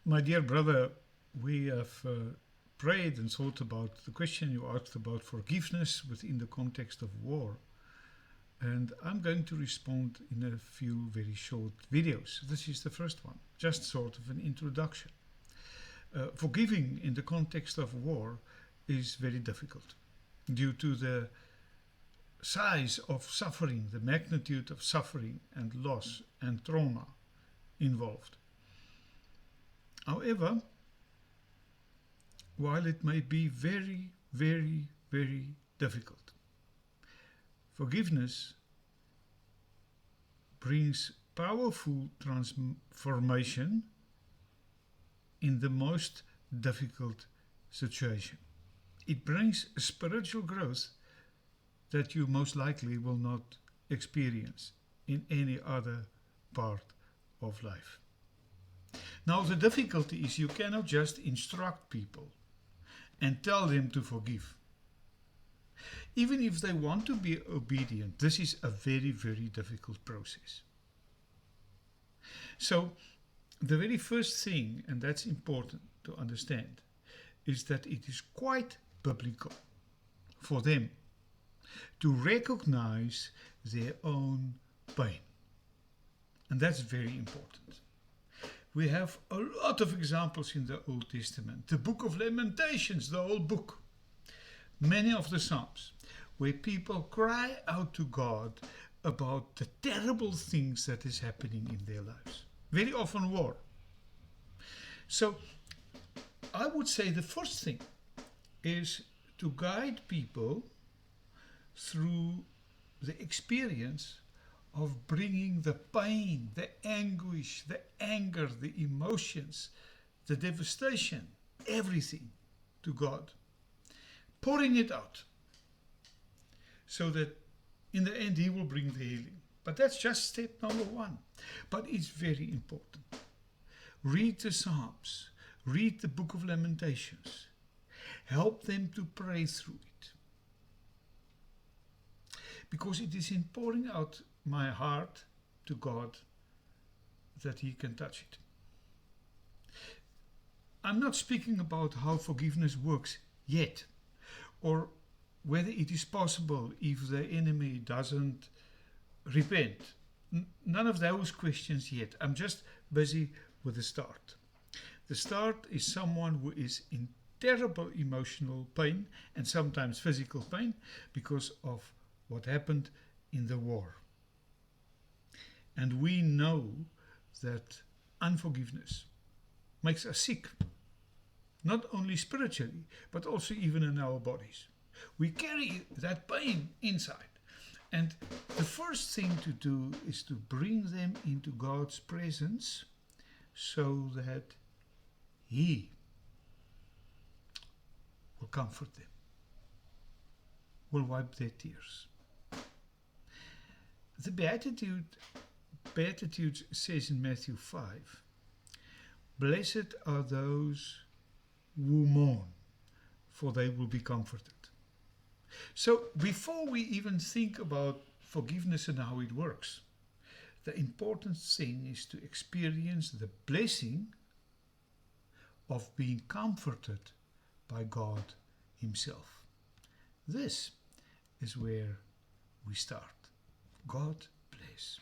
My dear brother, we have prayed and thought about the question you asked about forgiveness within the context of war. And I'm going to respond in a few very short videos. This is the first one, just sort of an introduction. Forgiving in the context of war is very difficult due to the size of suffering, the magnitude of suffering and loss and trauma involved. However, while it may be very, very, very difficult, forgiveness brings powerful transformation in the most difficult situation. It brings spiritual growth that you most likely will not experience in any other part of life. Now, the difficulty is you cannot just instruct people and tell them to forgive. Even if they want to be obedient, this is a very, very difficult process. So, the very first thing, and that's important to understand, is that it is quite biblical for them to recognize their own pain. And that's very important. We have a lot of examples in the Old Testament. The book of Lamentations, the whole book. Many of the Psalms, where people cry out to God about the terrible things that is happening in their lives. Very often war. So, I would say the first thing is to guide people through the experience of bringing the pain, the anguish, the anger, the emotions, the devastation, everything to God. Pouring it out so that in the end He will bring the healing. But that's just step number one. But it's very important. Read the Psalms. Read the book of Lamentations. Help them to pray through it. Because it is in pouring out my heart to God that He can touch it. I'm not speaking about how forgiveness works yet, or whether it is possible if the enemy doesn't repent. None of those questions yet. I'm just busy with the start. The start is someone who is in terrible emotional pain and sometimes physical pain because of what happened in the war. And we know that unforgiveness makes us sick, not only spiritually, but also even in our bodies. We carry that pain inside. And the first thing to do is to bring them into God's presence so that He will comfort them, will wipe their tears. The Beatitudes says in Matthew 5, "Blessed are those who mourn, for they will be comforted." So before we even think about forgiveness and how it works, the important thing is to experience the blessing of being comforted by God Himself. This is where we start. God bless.